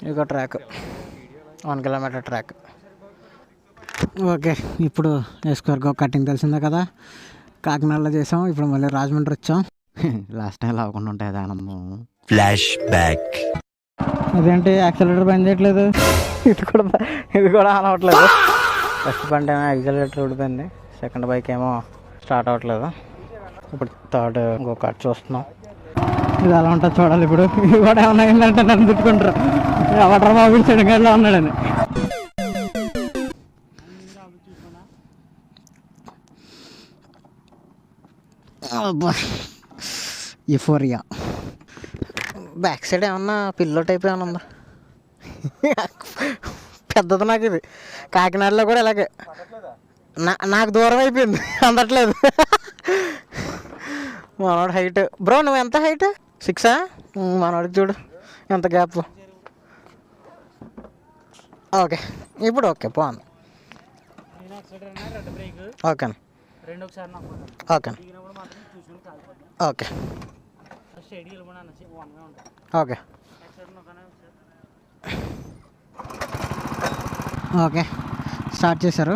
ఇక track 1 kilometre track. Okay, ఇప్పుడు ఎస్కోర్గో cutting తెలిసిందే కదా, కాకినాడలో చేసాం. ఇప్పుడు మళ్ళీ రాజమండ్రి వచ్చాం. లాస్ట్ టైం అవ్వకుండా ఉంటుంది ఆనందం. Flash back. అదేంటి యాక్సిలేటర్ పని చేయట్లేదు? ఇది కూడా ఆన్ అవ్వట్లేదు. ఫస్ట్ బండి ఏమో యాక్సిలేటర్ ఊడిపోయింది, సెకండ్ బైక్ ఏమో స్టార్ట్ అవ్వట్లేదు. ఇప్పుడు థర్డ్ ఇంకో కట్ చూస్తున్నాం. ఇది అలా ఉంటుంది చూడాలి. ఇప్పుడు ఇది కూడా ఏమన్నా అయిందంటే నన్ను తిట్టుకుంటారు, ఎవటర్ బాబు చెడుగాడిలో ఉన్నాడని. యుఫోరియా. బ్యాక్ సైడ్ ఏమన్నా పిల్లో టైప్ ఏమన్నా ఉందా? పెద్దది నాకు ఇది. కాకినాడలో కూడా ఇలాగే నాకు దూరం అయిపోయింది, అందట్లేదు. మనోడు హైట్. బ్రో నువ్వు ఎంత హైట్? 6ఆ? మనోడికి చూడు ఎంత గ్యాప్. ఓకే ఇప్పుడు ఓకే బాగుంది. Okay okay okay okay okay start చేశారు.